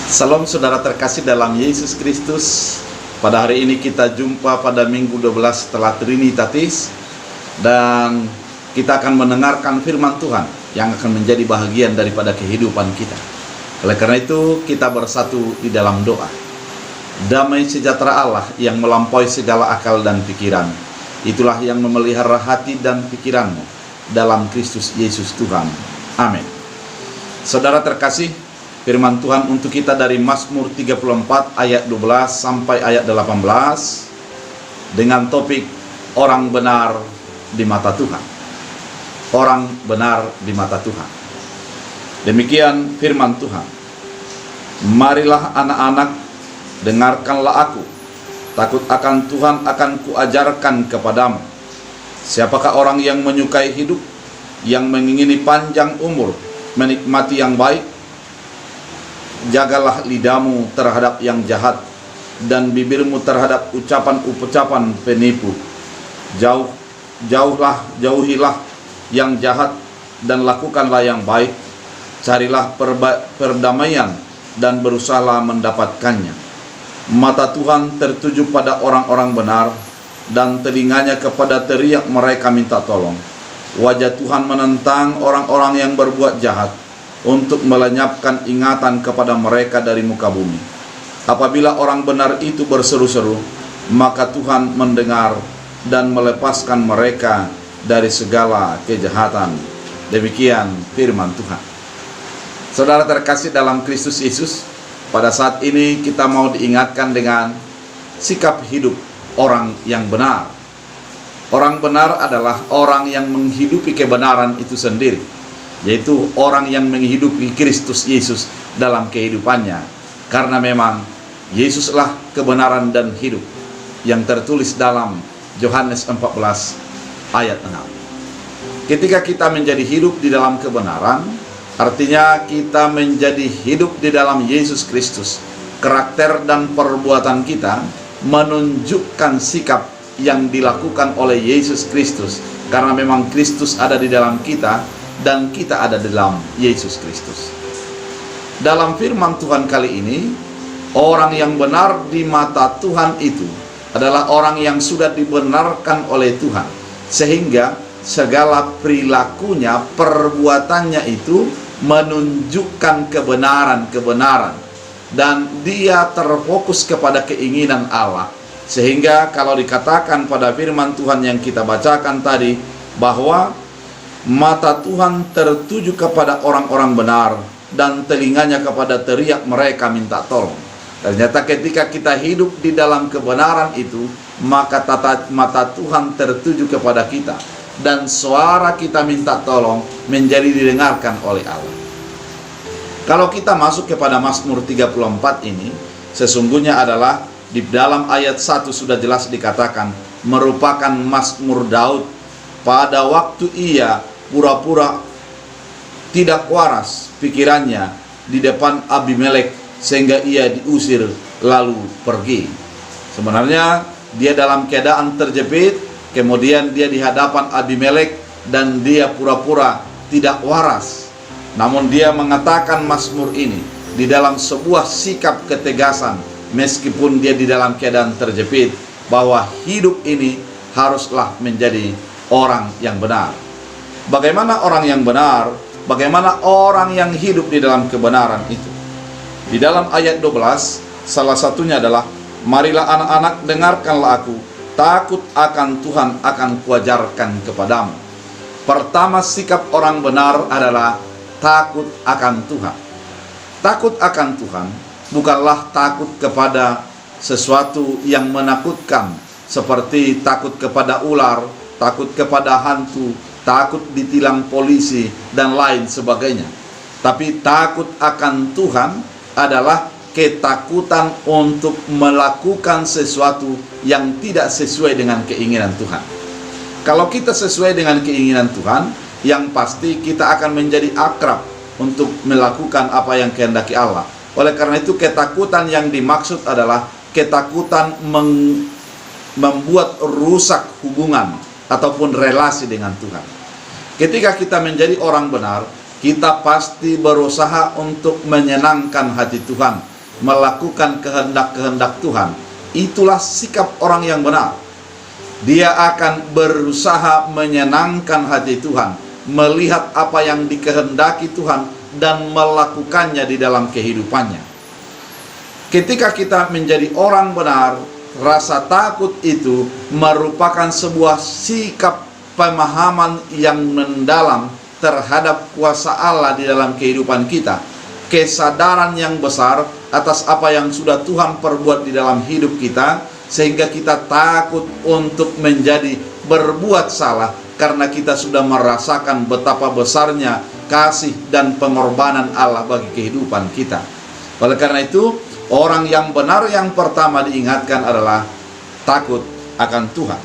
Salam saudara terkasih dalam Yesus Kristus. Pada hari ini kita jumpa pada Minggu 12 setelah Trinitatis, dan kita akan mendengarkan firman Tuhan yang akan menjadi bahagian daripada kehidupan kita. Oleh karena itu kita bersatu di dalam doa. Damai sejahtera Allah yang melampaui segala akal dan pikiran, itulah yang memelihara hati dan pikiranmu dalam Kristus Yesus Tuhan. Amin. Saudara terkasih, firman Tuhan untuk kita dari Mazmur 34 ayat 12 sampai ayat 18 dengan topik orang benar di mata Tuhan. Orang benar di mata Tuhan. Demikian firman Tuhan. Marilah anak-anak, dengarkanlah aku. Takut akan Tuhan akan kuajarkan kepadamu. Siapakah orang yang menyukai hidup, yang mengingini panjang umur, menikmati yang baik? Jagalah lidahmu terhadap yang jahat, dan bibirmu terhadap ucapan-ucapan penipu. Jauhilah yang jahat, dan lakukanlah yang baik. Carilah perdamaian, dan berusahalah mendapatkannya. Mata Tuhan tertuju pada orang-orang benar, dan telinganya kepada teriak mereka minta tolong. Wajah Tuhan menentang orang-orang yang berbuat jahat, untuk melenyapkan ingatan kepada mereka dari muka bumi. Apabila orang benar itu berseru-seru, maka Tuhan mendengar dan melepaskan mereka dari segala kejahatan. Demikian firman Tuhan. Saudara terkasih dalam Kristus Yesus, pada saat ini kita mau diingatkan dengan sikap hidup orang yang benar. Orang benar adalah orang yang menghidupi kebenaran itu sendiri, yaitu orang yang menghidupi Kristus Yesus dalam kehidupannya. Karena memang Yesuslah kebenaran dan hidup, yang tertulis dalam Yohanes 14 ayat 6. Ketika kita menjadi hidup di dalam kebenaran, artinya kita menjadi hidup di dalam Yesus Kristus. Karakter dan perbuatan kita menunjukkan sikap yang dilakukan oleh Yesus Kristus, karena memang Kristus ada di dalam kita dan kita ada dalam Yesus Kristus. Dalam firman Tuhan kali ini, orang yang benar di mata Tuhan itu adalah orang yang sudah dibenarkan oleh Tuhan, sehingga segala perilakunya, perbuatannya itu menunjukkan kebenaran, dan dia terfokus kepada keinginan Allah. Sehingga kalau dikatakan pada firman Tuhan yang kita bacakan tadi, bahwa mata Tuhan tertuju kepada orang-orang benar, dan telinganya kepada teriak mereka minta tolong. Ternyata ketika kita hidup di dalam kebenaran itu, maka mata Tuhan tertuju kepada kita, dan suara kita minta tolong menjadi didengarkan oleh Allah. Kalau kita masuk kepada Mazmur 34 ini, sesungguhnya adalah di dalam ayat 1 sudah jelas dikatakan merupakan Mazmur Daud pada waktu ia pura-pura tidak waras pikirannya di depan Abimelek, sehingga ia diusir lalu pergi. Sebenarnya dia dalam keadaan terjepit, kemudian dia di hadapan Abimelek dan dia pura-pura tidak waras. Namun dia mengatakan Mazmur ini di dalam sebuah sikap ketegasan, meskipun dia di dalam keadaan terjepit, bahwa hidup ini haruslah menjadi orang yang benar. Bagaimana orang yang benar? Bagaimana orang yang hidup di dalam kebenaran itu? Di dalam ayat 12, salah satunya adalah, marilah anak-anak, dengarkanlah aku. Takut akan Tuhan akan kuajarkan kepadamu. Pertama, sikap orang benar adalah takut akan Tuhan. Takut akan Tuhan bukanlah takut kepada sesuatu yang menakutkan, seperti takut kepada ular, takut kepada hantu, takut ditilang polisi, dan lain sebagainya. Tapi takut akan Tuhan adalah ketakutan untuk melakukan sesuatu yang tidak sesuai dengan keinginan Tuhan. Kalau kita sesuai dengan keinginan Tuhan, yang pasti kita akan menjadi akrab untuk melakukan apa yang kehendaki Allah. Oleh karena itu, ketakutan yang dimaksud adalah ketakutan membuat rusak hubungan ataupun relasi dengan Tuhan. Ketika kita menjadi orang benar, kita pasti berusaha untuk menyenangkan hati Tuhan. melakukan kehendak-kehendak Tuhan. Itulah sikap orang yang benar. Dia akan berusaha menyenangkan hati Tuhan, melihat apa yang dikehendaki Tuhan dan melakukannya di dalam kehidupannya. Ketika kita menjadi orang benar, rasa takut itu merupakan sebuah sikap pemahaman yang mendalam terhadap kuasa Allah di dalam kehidupan kita. Kesadaran yang besar atas apa yang sudah Tuhan perbuat di dalam hidup kita, sehingga kita takut untuk menjadi berbuat salah karena kita sudah merasakan betapa besarnya kasih dan pengorbanan Allah bagi kehidupan kita. Oleh karena itu, orang yang benar yang pertama diingatkan adalah takut akan Tuhan.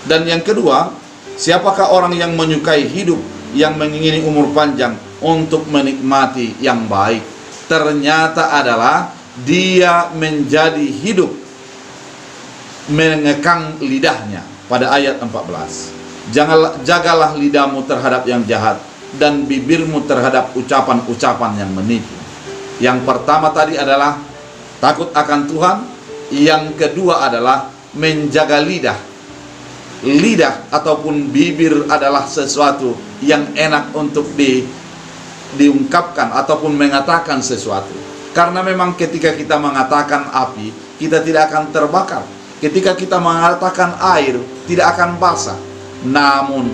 Dan yang kedua, siapakah orang yang menyukai hidup, yang mengingini umur panjang untuk menikmati yang baik? Ternyata adalah dia menjadi hidup mengekang lidahnya. Pada ayat 14, jagalah lidahmu terhadap yang jahat dan bibirmu terhadap ucapan-ucapan yang menipu. Yang pertama tadi adalah takut akan Tuhan. Yang kedua adalah menjaga lidah. Lidah ataupun bibir adalah sesuatu yang enak untuk diungkapkan ataupun mengatakan sesuatu. Karena memang ketika kita mengatakan api, kita tidak akan terbakar. Ketika kita mengatakan air, tidak akan basah. Namun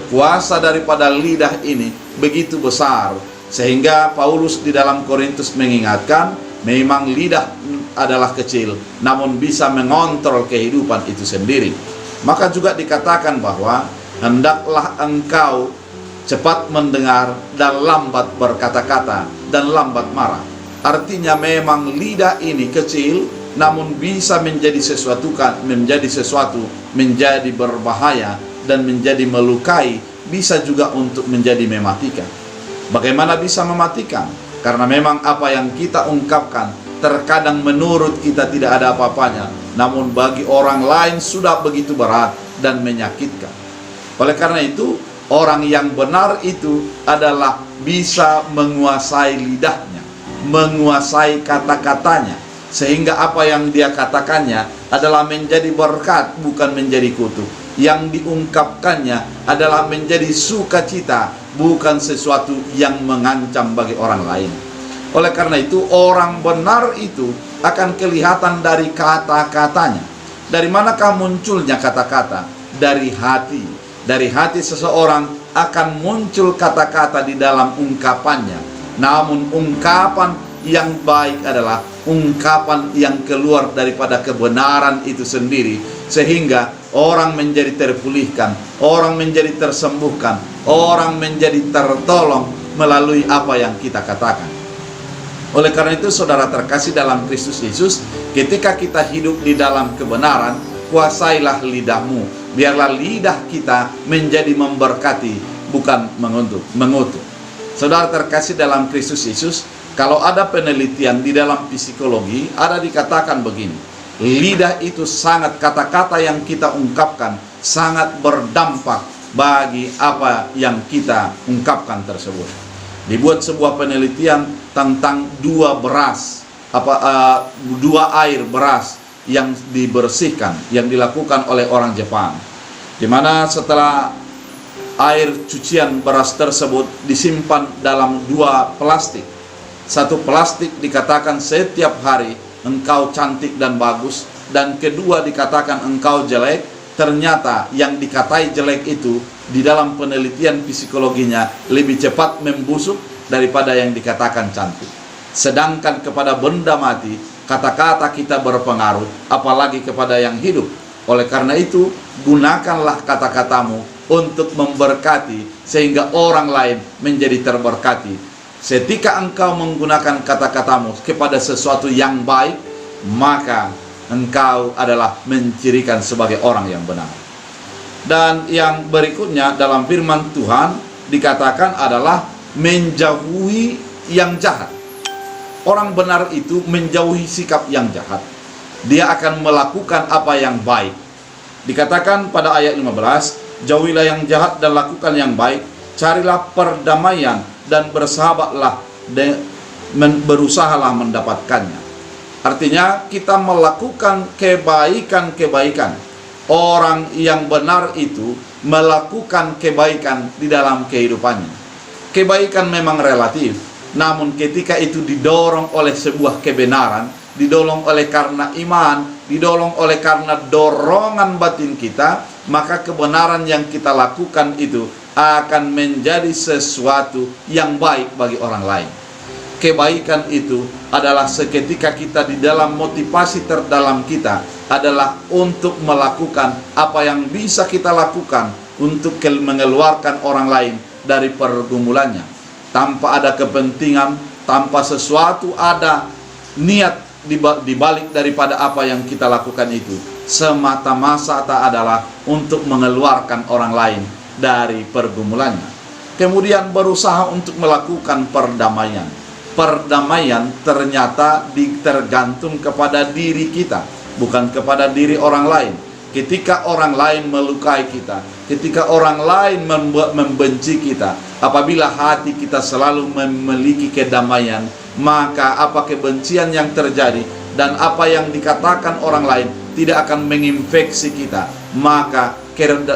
kuasa daripada lidah ini begitu besar, sehingga Paulus di dalam Korintus mengingatkan, memang lidah adalah kecil, namun bisa mengontrol kehidupan itu sendiri. Maka juga dikatakan bahwa hendaklah engkau cepat mendengar dan lambat berkata-kata dan lambat marah. Artinya memang lidah ini kecil, namun bisa menjadi sesuatu, menjadi berbahaya dan menjadi melukai, bisa juga untuk menjadi mematikan. Bagaimana bisa mematikan? Karena memang apa yang kita ungkapkan terkadang menurut kita tidak ada apa-apanya, namun bagi orang lain sudah begitu berat dan menyakitkan. Oleh karena itu, orang yang benar itu adalah bisa menguasai lidahnya, menguasai kata-katanya, sehingga apa yang dia katakannya adalah menjadi berkat, bukan menjadi kutuk. Yang diungkapkannya adalah menjadi sukacita, bukan sesuatu yang mengancam bagi orang lain. Oleh karena itu, orang benar itu akan kelihatan dari kata-katanya. Dari manakah munculnya kata-kata? Dari hati. Dari hati seseorang akan muncul kata-kata di dalam ungkapannya. Namun ungkapan yang baik adalah ungkapan yang keluar daripada kebenaran itu sendiri, sehingga orang menjadi terpulihkan, orang menjadi tersembuhkan, orang menjadi tertolong melalui apa yang kita katakan. Oleh karena itu, saudara terkasih dalam Kristus Yesus, ketika kita hidup di dalam kebenaran, kuasailah lidahmu, biarlah lidah kita menjadi memberkati, bukan mengutuk. Saudara terkasih dalam Kristus Yesus, kalau ada penelitian di dalam psikologi, ada dikatakan begini, lidah itu sangat, kata-kata yang kita ungkapkan sangat berdampak bagi apa yang kita ungkapkan tersebut. Dibuat sebuah penelitian tentang dua air beras yang dibersihkan, yang dilakukan oleh orang Jepang, di mana setelah air cucian beras tersebut disimpan dalam dua plastik. Satu plastik dikatakan setiap hari engkau cantik dan bagus, dan kedua dikatakan engkau jelek. Ternyata yang dikatai jelek itu di dalam penelitian psikologinya lebih cepat membusuk daripada yang dikatakan cantik. Sedangkan kepada benda mati, kata-kata kita berpengaruh, apalagi kepada yang hidup. Oleh karena itu, gunakanlah kata-katamu untuk memberkati, sehingga orang lain menjadi terberkati. Ketika engkau menggunakan kata-katamu kepada sesuatu yang baik, maka engkau adalah mencirikan sebagai orang yang benar. Dan yang berikutnya dalam firman Tuhan dikatakan adalah menjauhi yang jahat. Orang benar itu menjauhi sikap yang jahat. Dia akan melakukan apa yang baik. Dikatakan pada ayat 15, jauhilah yang jahat dan lakukan yang baik, carilah perdamaian dan bersahabatlah berusahalah mendapatkannya. Artinya kita melakukan kebaikan-kebaikan. Orang yang benar itu melakukan kebaikan di dalam kehidupannya. Kebaikan memang relatif, namun ketika itu didorong oleh sebuah kebenaran, didorong oleh karena iman, didorong oleh karena dorongan batin kita, maka kebenaran yang kita lakukan itu akan menjadi sesuatu yang baik bagi orang lain. Kebaikan itu adalah seketika kita di dalam motivasi terdalam kita adalah untuk melakukan apa yang bisa kita lakukan untuk mengeluarkan orang lain dari pergumulannya, tanpa ada kepentingan, tanpa sesuatu ada niat di balik daripada apa yang kita lakukan itu. Semata-mata adalah untuk mengeluarkan orang lain dari pergumulannya. Kemudian berusaha untuk melakukan perdamaian. Perdamaian ternyata tergantung kepada diri kita, bukan kepada diri orang lain. Ketika orang lain melukai kita, ketika orang lain membenci kita, apabila hati kita selalu memiliki kedamaian, maka apa kebencian yang terjadi dan apa yang dikatakan orang lain tidak akan menginfeksi kita. Maka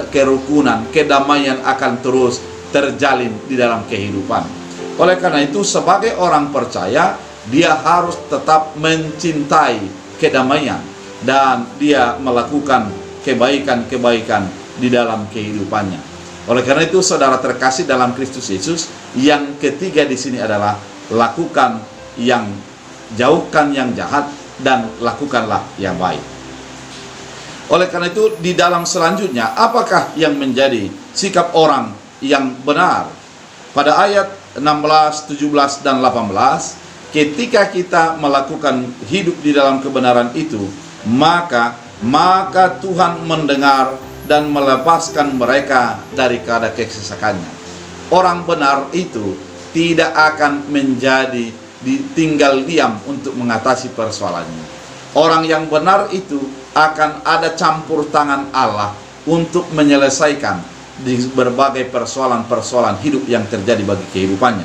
kerukunan, kedamaian akan terus terjalin di dalam kehidupan. Oleh karena itu, sebagai orang percaya, dia harus tetap mencintai kedamaian dan dia melakukan kebaikan-kebaikan di dalam kehidupannya. Oleh karena itu, saudara terkasih dalam Kristus Yesus, yang ketiga di sini adalah jauhkan yang jahat dan lakukanlah yang baik. Oleh karena itu, di dalam selanjutnya, apakah yang menjadi sikap orang yang benar? Pada ayat 16, 17, dan 18, ketika kita melakukan hidup di dalam kebenaran itu, maka Tuhan mendengar dan melepaskan mereka dari keadaan kesesakannya. Orang benar itu tidak akan menjadi tinggal diam untuk mengatasi persoalannya. Orang yang benar itu akan ada campur tangan Allah untuk menyelesaikan di berbagai persoalan-persoalan hidup yang terjadi bagi kehidupannya.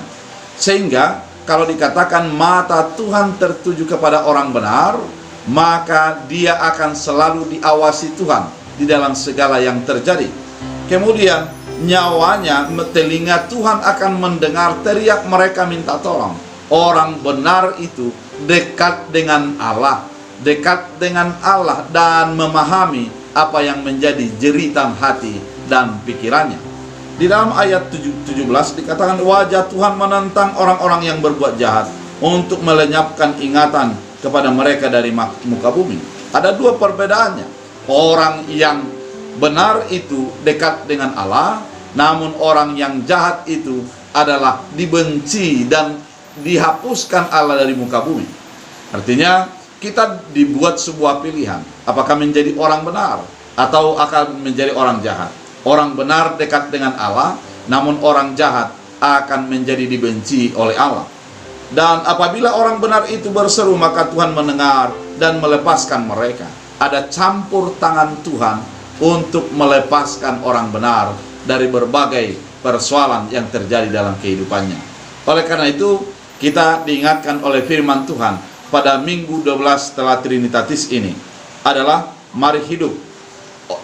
Sehingga kalau dikatakan mata Tuhan tertuju kepada orang benar, maka dia akan selalu diawasi Tuhan di dalam segala yang terjadi. Kemudian nyawanya, telinga Tuhan akan mendengar teriak mereka minta tolong. Orang benar itu dekat dengan Allah, dan memahami apa yang menjadi jeritan hati dan pikirannya. Di dalam ayat 17 dikatakan, wajah Tuhan menentang orang-orang yang berbuat jahat untuk melenyapkan ingatan kepada mereka dari muka bumi. Ada dua perbedaannya. Orang yang benar itu dekat dengan Allah, namun orang yang jahat itu adalah dibenci dan dihapuskan Allah dari muka bumi. Artinya kita dibuat sebuah pilihan, apakah menjadi orang benar atau akan menjadi orang jahat. Orang benar dekat dengan Allah, namun orang jahat akan menjadi dibenci oleh Allah. Dan apabila orang benar itu berseru, maka Tuhan mendengar dan melepaskan mereka. Ada campur tangan Tuhan untuk melepaskan orang benar dari berbagai persoalan yang terjadi dalam kehidupannya. Oleh karena itu, kita diingatkan oleh firman Tuhan pada minggu 12 setelah Trinitatis ini adalah mari hidup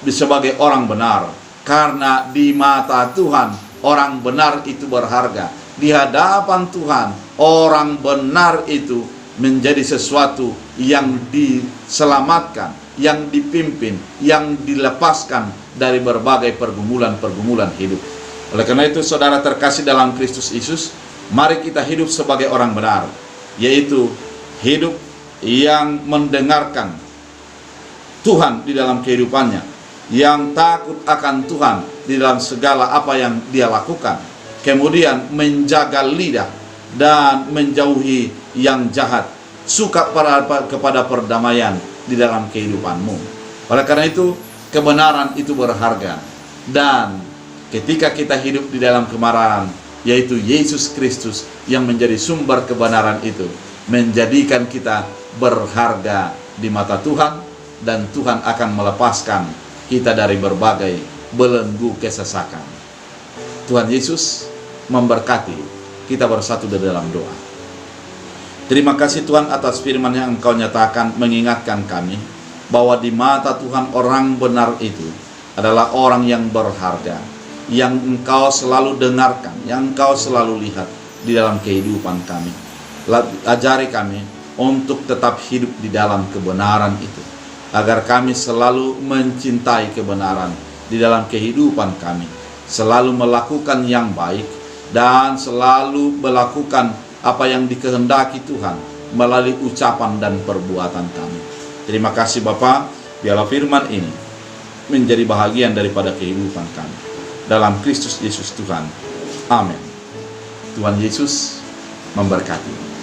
sebagai orang benar. Karena di mata Tuhan, orang benar itu berharga. Di hadapan Tuhan, orang benar itu menjadi sesuatu yang diselamatkan, yang dipimpin, yang dilepaskan dari berbagai pergumulan-pergumulan hidup. Oleh karena itu, saudara terkasih dalam Kristus Yesus, mari kita hidup sebagai orang benar, yaitu hidup yang mendengarkan Tuhan di dalam kehidupannya, yang takut akan Tuhan di dalam segala apa yang dia lakukan, kemudian menjaga lidah dan menjauhi yang jahat, suka kepada perdamaian di dalam kehidupanmu. Oleh karena itu, kebenaran itu berharga, dan ketika kita hidup di dalam kebenaran, yaitu Yesus Kristus yang menjadi sumber kebenaran itu, menjadikan kita berharga di mata Tuhan, dan Tuhan akan melepaskan kita dari berbagai belenggu kesesakan. Tuhan Yesus memberkati. Kita bersatu di dalam doa. Terima kasih Tuhan atas firman yang Engkau nyatakan, mengingatkan kami bahwa di mata Tuhan orang benar itu adalah orang yang berharga, yang Engkau selalu dengarkan, yang Engkau selalu lihat di dalam kehidupan kami. Ajari kami untuk tetap hidup di dalam kebenaran itu, agar kami selalu mencintai kebenaran di dalam kehidupan kami, selalu melakukan yang baik, dan selalu melakukan apa yang dikehendaki Tuhan melalui ucapan dan perbuatan kami. Terima kasih Bapa, biarlah firman ini menjadi bahagian daripada kehidupan kami. Dalam Kristus Yesus Tuhan. Amin. Tuhan Yesus memberkati.